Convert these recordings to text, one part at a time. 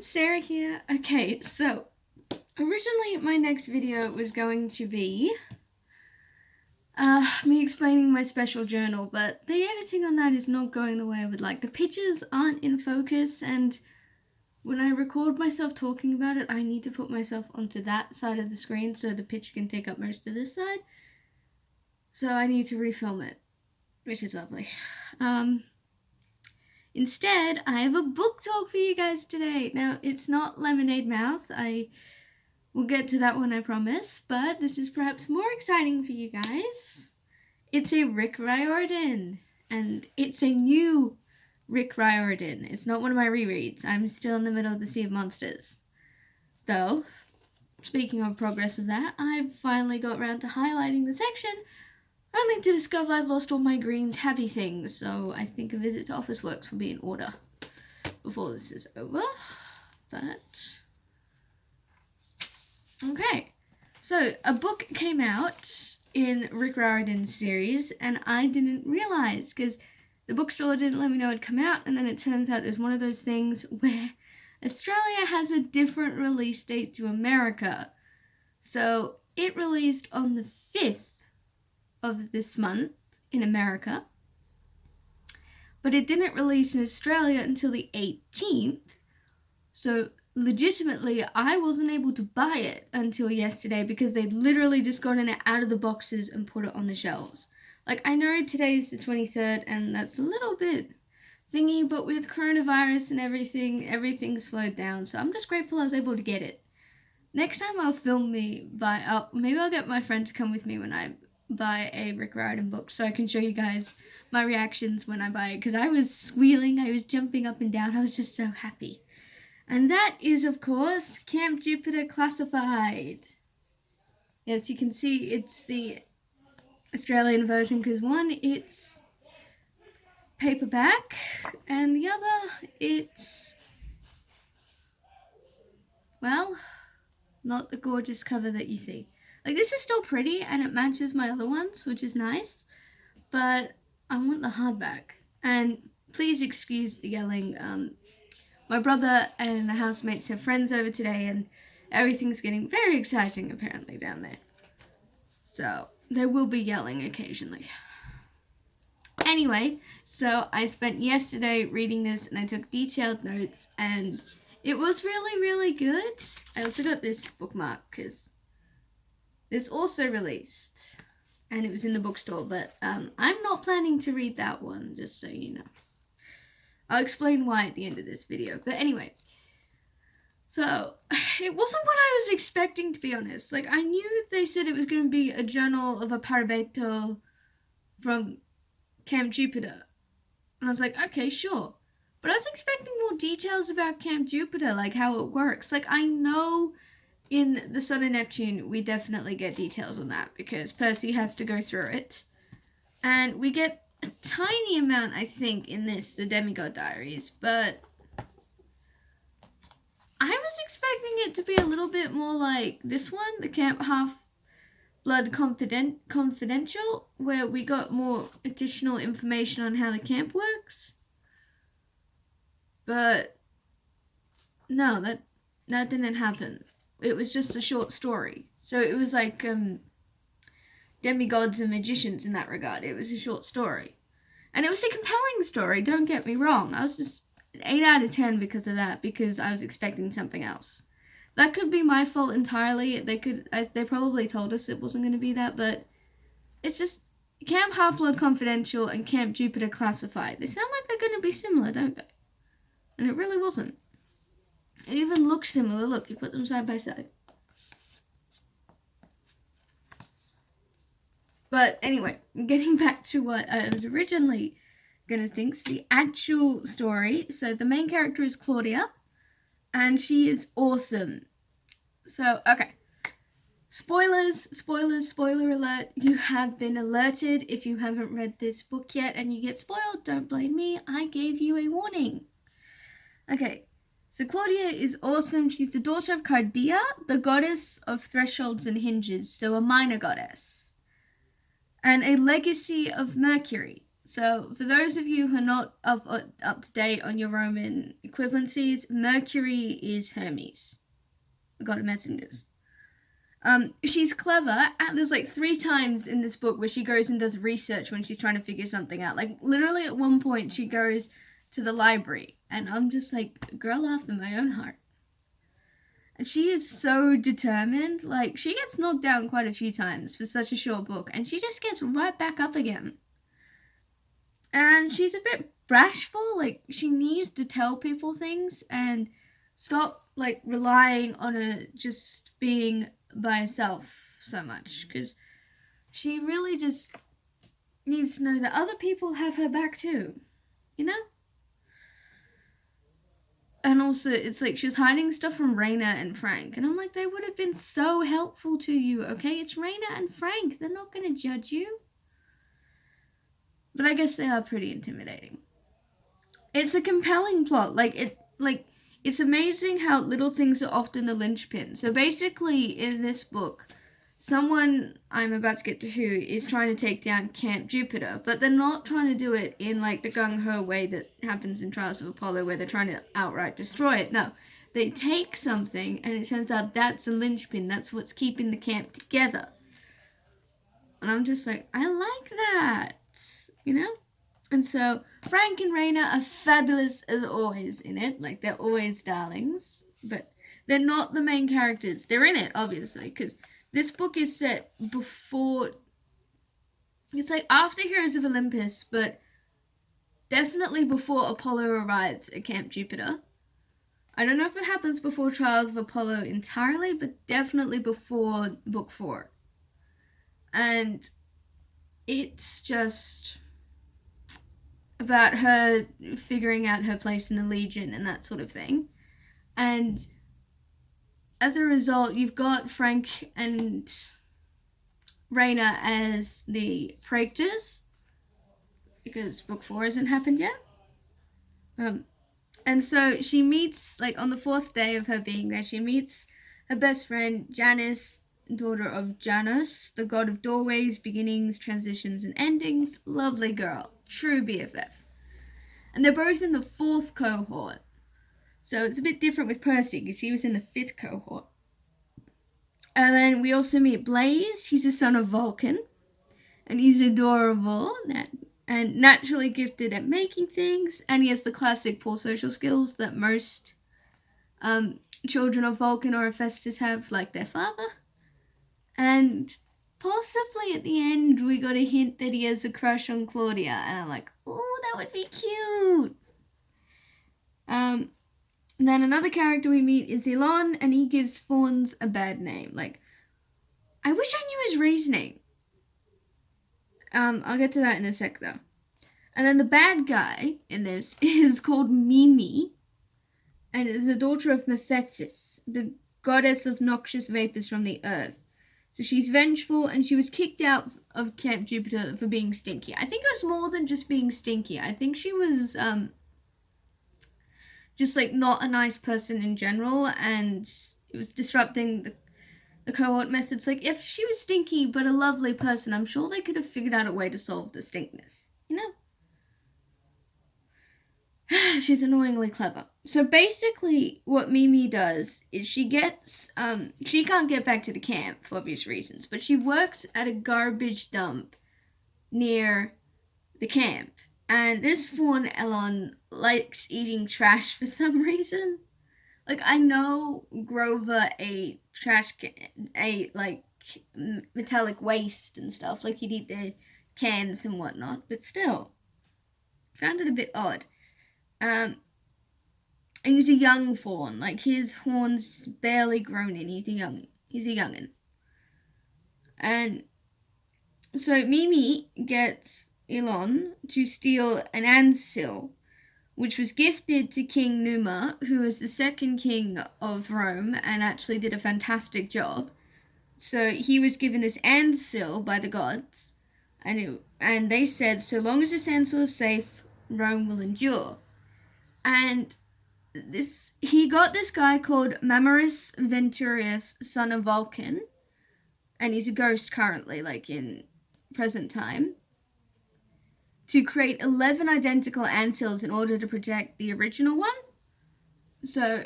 Sarah here. Okay, so originally my next video was going to be me explaining my special journal, but the editing on that is not going the way I would like. The pictures aren't in focus, and when I record myself talking about it, I need to put myself onto that side of the screen so the picture can take up most of this side. So I need to refilm it, which is lovely. Instead, I have a book talk for you guys today. Now, it's not Lemonade Mouth. I will get to that one, I promise. But this is perhaps more exciting for you guys. It's a Rick Riordan. And it's a new Rick Riordan. It's not one of my rereads. I'm still in the middle of the Sea of Monsters. Though, speaking of progress of that, I've finally got around to highlighting the section, only to discover I've lost all my green tabby things, so I think a visit to Officeworks will be in order before this is over. But okay, so a book came out in Rick Riordan's series, and I didn't realize because the bookstore didn't let me know it'd come out, and then it turns out it was one of those things where Australia has a different release date to America. So it released on the 5th of this month in America, but it didn't release in Australia until the 18th, so legitimately I wasn't able to buy it until yesterday because they literally just gotten it out of the boxes and put it on the shelves. Like, I know today's the 23rd and that's a little bit thingy, but with coronavirus and everything's slowed down, so I'm just grateful I was able to get it. Next time I'll film maybe I'll get my friend to come with me when I buy a Rick Riordan book so I can show you guys my reactions when I buy it, because I was squealing, I was jumping up and down, I was just so happy. And that is, of course, Camp Jupiter Classified. Yes, you can see it's the Australian version because one, it's paperback, and the other, it's, well, not the gorgeous cover that you see. Like, this is still pretty, and it matches my other ones, which is nice, but I want the hardback. And please excuse the yelling. My brother and the housemates have friends over today, and everything's getting very exciting, apparently, down there. So, there will be yelling occasionally. Anyway, so I spent yesterday reading this, and I took detailed notes, and it was really, really good. I also got this bookmark, because it's also released, and it was in the bookstore, but I'm not planning to read that one, just so you know. I'll explain why at the end of this video, but anyway. So, it wasn't what I was expecting, to be honest. Like, I knew they said it was going to be a journal of a parabeto from Camp Jupiter, and I was like, okay, sure. But I was expecting more details about Camp Jupiter, like how it works. Like, I know in the Sun and Neptune, we definitely get details on that because Percy has to go through it. And we get a tiny amount, I think, in this, the Demigod Diaries, but I was expecting it to be a little bit more like this one, the Camp Half-Blood Confidential, where we got more additional information on how the camp works. But no, that didn't happen. It was just a short story. So it was like demigods and magicians in that regard. It was a short story. And it was a compelling story, don't get me wrong. I was just an 8 out of 10 because of that, because I was expecting something else. That could be my fault entirely. They probably told us it wasn't going to be that, but it's just Camp Half-Blood Confidential and Camp Jupiter Classified. They sound like they're going to be similar, don't they? And it really wasn't. It even looks similar. Look, you put them side by side. But anyway, getting back to what I was originally going to think, so the actual story. So the main character is Claudia, and she is awesome. So, okay. Spoiler alert. You have been alerted. If you haven't read this book yet and you get spoiled, don't blame me. I gave you a warning. Okay. So Claudia is awesome. She's the daughter of Cardia, the goddess of thresholds and hinges, so a minor goddess, and a legacy of Mercury. So, for those of you who are not up to date on your Roman equivalencies, Mercury is Hermes, the god of messengers. She's clever, and there's like 3 times in this book where she goes and does research when she's trying to figure something out. Like, literally at one point, she goes to the library, and I'm just like, girl after my own heart. And she is so determined. Like, she gets knocked down quite a few times for such a short book, and she just gets right back up again. And she's a bit bashful. Like, she needs to tell people things and stop, like, relying on her just being by herself so much. Because she really just needs to know that other people have her back too. You know? And also, it's like she's hiding stuff from Raina and Frank. And I'm like, they would have been so helpful to you, okay? It's Raina and Frank. They're not going to judge you. But I guess they are pretty intimidating. It's a compelling plot. It's amazing how little things are often the linchpin. So basically, in this book, someone I'm about to get to who is trying to take down Camp Jupiter, but they're not trying to do it in like the gung-ho way that happens in Trials of Apollo, where they're trying to outright destroy it. No, they take something, and it turns out that's a linchpin. That's what's keeping the camp together. And I'm just like, I like that, you know? And so Frank and Raina are fabulous as always in it. Like, they're always darlings. But they're not the main characters. They're in it, obviously, because this book is set before... It's like after Heroes of Olympus, but definitely before Apollo arrives at Camp Jupiter. I don't know if it happens before Trials of Apollo entirely, but definitely before Book 4. And it's just about her figuring out her place in the Legion and that sort of thing. And as a result, you've got Frank and Raina as the praetors, because Book 4 hasn't happened yet. And so she meets, like, on the 4th day of her being there, she meets her best friend, Janice, daughter of Janus, the god of doorways, beginnings, transitions, and endings. Lovely girl. True BFF. And they're both in the 4th cohort. So it's a bit different with Percy, because he was in the 5th cohort. And then we also meet Blaze. He's the son of Vulcan. And he's adorable and naturally gifted at making things. And he has the classic poor social skills that most children of Vulcan or Hephaestus have, like their father. And possibly at the end, we got a hint that he has a crush on Claudia. And I'm like, oh, that would be cute. Then another character we meet is Elon, and he gives Fawns a bad name. Like, I wish I knew his reasoning. I'll get to that in a sec, though. And then the bad guy in this is called Mimi, and is the daughter of Mephistus, the goddess of noxious vapors from the earth. So she's vengeful, and she was kicked out of Camp Jupiter for being stinky. I think it was more than just being stinky. I think she was, just, like, not a nice person in general, and it was disrupting the cohort methods. Like, if she was stinky but a lovely person, I'm sure they could have figured out a way to solve the stinkness, you know? She's annoyingly clever. So basically, what Mimi does is she gets, she can't get back to the camp for obvious reasons, but she works at a garbage dump near the camp. And this Fawn Elon likes eating trash for some reason. Like, I know Grover ate like, metallic waste and stuff. Like, he'd eat the cans and whatnot. But still, found it a bit odd. And he's a young fawn. Like, his horn's barely grown in. He's a youngin'. And so Mimi gets Elon to steal an ansil, which was gifted to King Numa, who was the second king of Rome and actually did a fantastic job. So he was given this ansil by the gods, and they said, so long as this ansil is safe, Rome will endure. And he got this guy called Mamerus Venturius, son of Vulcan, and he's a ghost currently, like in present time. to create 11 identical ant-seals in order to protect the original one. So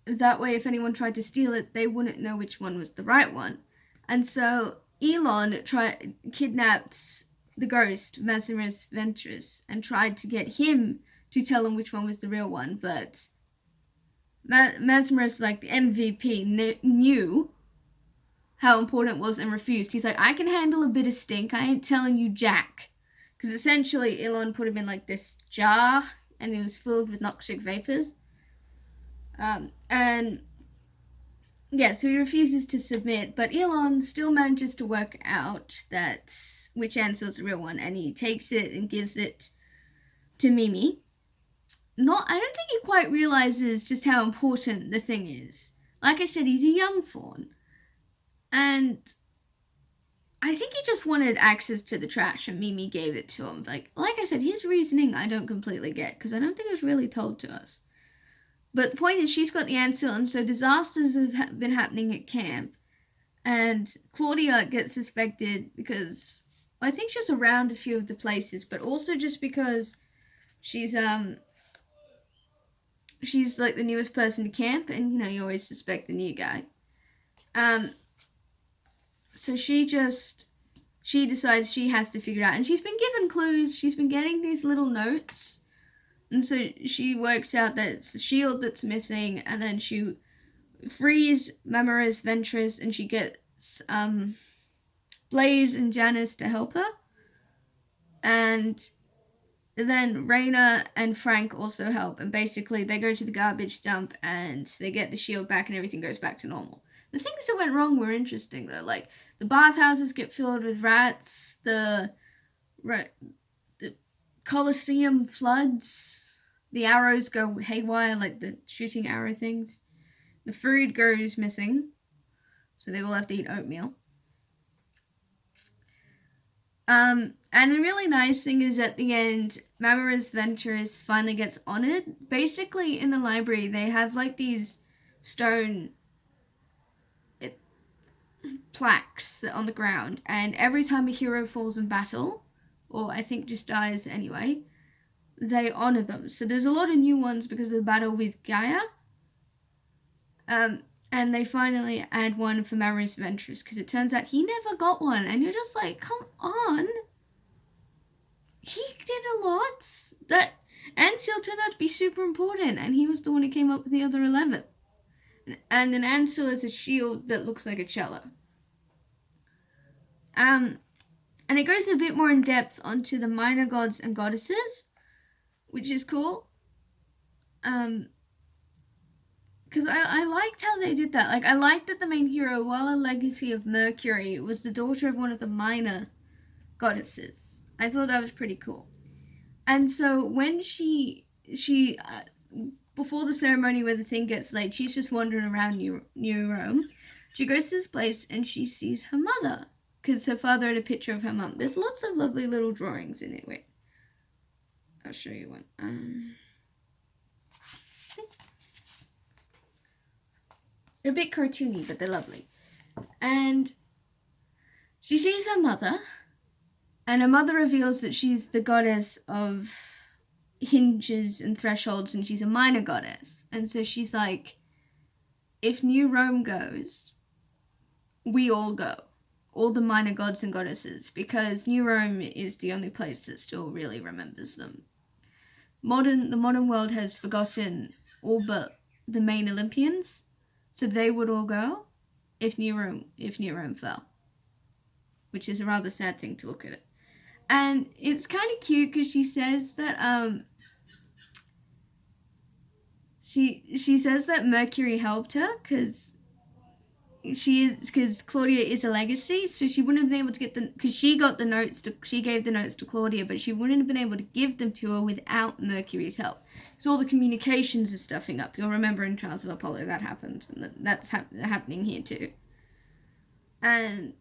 that way, if anyone tried to steal it, they wouldn't know which one was the right one. And so Elon kidnapped the ghost, Maximus Ventris, and tried to get him to tell him which one was the real one. But Maximus, like the MVP, knew how important it was and refused. He's like, I can handle a bit of stink. I ain't telling you jack. Because essentially, Elon put him in like this jar, and it was filled with noxic vapors. And yeah, so he refuses to submit, but Elon still manages to work out that which answer is the real one, and he takes it and gives it to Mimi. I don't think he quite realizes just how important the thing is. Like I said, he's a young fawn, and I think he just wanted access to the trash, and Mimi gave it to him. Like I said, his reasoning I don't completely get, because I don't think it was really told to us. But the point is, she's got the ant-seal, and so disasters have been happening at camp. And Claudia gets suspected because I think she was around a few of the places, but also just because she's like the newest person to camp, and you always suspect the new guy. So she decides she has to figure it out, and she's been given clues. She's been getting these little notes. And so she works out that it's the shield that's missing, and then she frees Maximus Ventris, and she gets Blaze and Janice to help her. And then Raina and Frank also help, and basically they go to the garbage dump, and they get the shield back, and everything goes back to normal. The things that went wrong were interesting, though. Like, the bathhouses get filled with rats, the Colosseum floods, the arrows go haywire, like the shooting arrow things. The food goes missing, so they all have to eat oatmeal. And a really nice thing is at the end, Maximus Ventris finally gets honored. Basically, in the library, they have like these stone plaques on the ground, and every time a hero falls in battle, or I think just dies anyway, they honor them. So there's a lot of new ones because of the battle with Gaia. And they finally add one for Maximus Ventris, because it turns out he never got one. And you're just like, come on. He did a lot. That ant-seal turned out to be super important, and he was the one who came up with the other 11. And an ant-seal is a shield that looks like a cello. And it goes a bit more in depth onto the minor gods and goddesses, which is cool. Because I liked how they did that. Like, I liked that the main hero, while a legacy of Mercury, was the daughter of one of the minor goddesses. I thought that was pretty cool. And so when she before the ceremony where the thing gets laid, she's just wandering around New Rome. She goes to this place and she sees her mother, because her father had a picture of her mum. There's lots of lovely little drawings in it. Wait, I'll show you one. They're a bit cartoony, but they're lovely. And she sees her mother, and her mother reveals that she's the goddess of hinges and thresholds, and she's a minor goddess. And so she's like, if New Rome goes, we all go. All the minor gods and goddesses, because New Rome is the only place that still really remembers them. The modern world has forgotten all but the main Olympians, so they would all go if New Rome fell, which is a rather sad thing to look at it. And it's kind of cute because she says that she says that Mercury helped her because Claudia is a legacy, so she wouldn't have been able to get because she gave the notes to Claudia, but she wouldn't have been able to give them to her without Mercury's help. So all the communications are stuffing up. You'll remember in Trials of Apollo that happened, and that's happening here too. And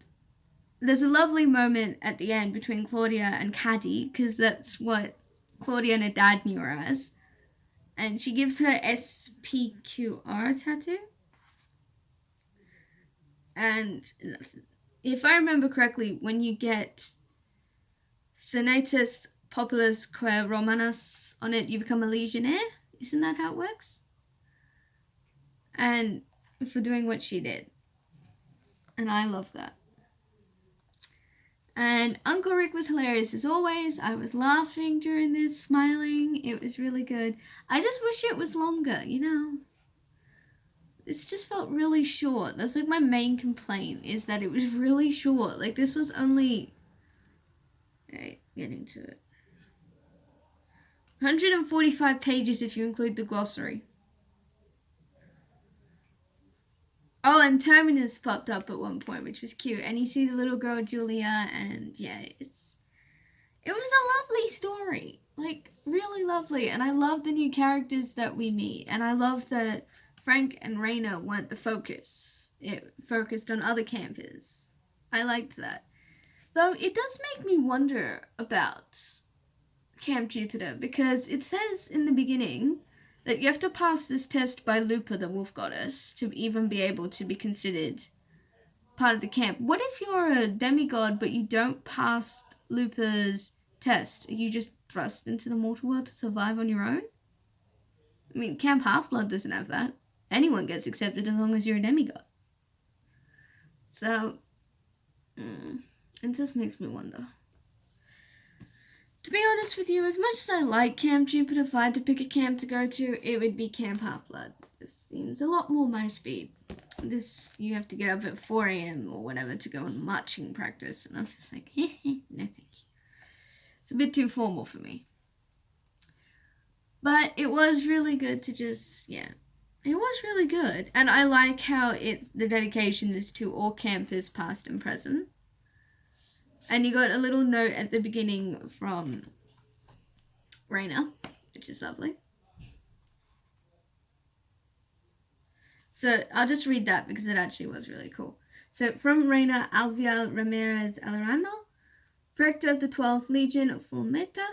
there's a lovely moment at the end between Claudia and Caddy, because that's what Claudia and her dad knew her as. And she gives her SPQR tattoo. And if I remember correctly, when you get Senatus populus quae Romanus on it, you become a legionnaire. Isn't that how it works? And for doing what she did. And I love that. And Uncle Rick was hilarious as always. I was laughing during this, smiling. It was really good. I just wish it was longer, you know. It's just felt really short. That's like my main complaint, is that it was really short. Like, this was only... Okay, getting to it. 145 pages if you include the glossary. Oh, and Terminus popped up at one point, which was cute. And you see the little girl Julia, and yeah, it was a lovely story. Like, really lovely. And I love the new characters that we meet. And I love that Frank and Raina weren't the focus. It focused on other campers. I liked that. Though it does make me wonder about Camp Jupiter, because it says in the beginning that you have to pass this test by Lupa, the wolf goddess, to even be able to be considered part of the camp. What if you're a demigod but you don't pass Lupa's test? Are you just thrust into the mortal world to survive on your own? I mean, Camp Half-Blood doesn't have that. Anyone gets accepted as long as you're a demigod. So, it just makes me wonder. To be honest with you, as much as I like Camp Jupiter, if I had to pick a camp to go to, it would be Camp Half-Blood. This seems a lot more my speed. This, you have to get up at 4 a.m. or whatever to go on marching practice. And I'm just like, no thank you. It's a bit too formal for me. But it was really good to just, yeah. It was really good. And I like how the dedication is to all campers, past and present. And you got a little note at the beginning from Raina, which is lovely. So I'll just read that because it actually was really cool. So from Raina Alvial Ramirez Alarano, Director of the 12th Legion of Full Meta,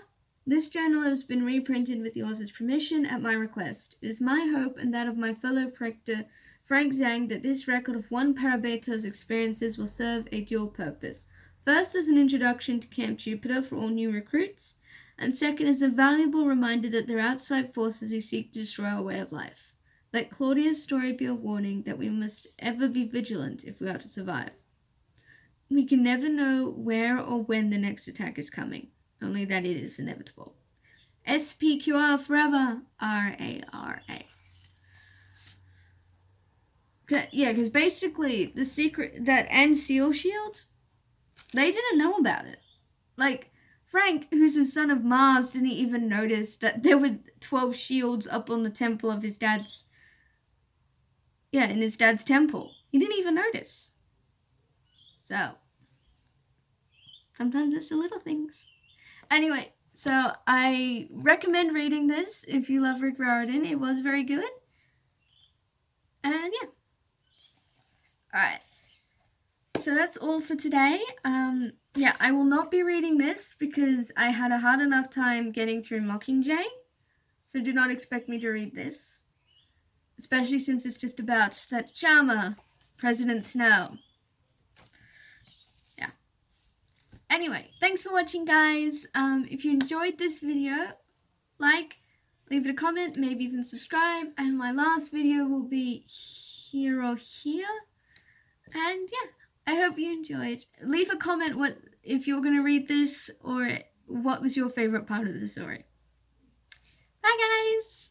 this journal has been reprinted with the author's permission at my request. It is my hope and that of my fellow Prector Frank Zhang that this record of one Parabeta's experiences will serve a dual purpose. First, as an introduction to Camp Jupiter for all new recruits, and second, as a valuable reminder that there are outside forces who seek to destroy our way of life. Let Claudia's story be a warning that we must ever be vigilant if we are to survive. We can never know where or when the next attack is coming, only that it is inevitable. SPQR forever, RARA. Yeah, because basically the secret, that and Seal Shield, they didn't know about it. Like, Frank, who's the son of Mars, didn't even notice that there were 12 shields up on the temple of his dad's... Yeah, in his dad's temple. He didn't even notice. So, sometimes it's the little things. Anyway, so I recommend reading this if you love Rick Riordan. It was very good. And yeah. Alright. So that's all for today. Yeah, I will not be reading this because I had a hard enough time getting through Mockingjay. So do not expect me to read this. Especially since it's just about that charmer, President Snow. Yeah. Anyway, thanks for watching, guys. If you enjoyed this video, leave it a comment, maybe even subscribe. And my last video will be here or here. And yeah. I hope you enjoyed. Leave a comment if you're going to read this, or what was your favorite part of the story. Bye, guys!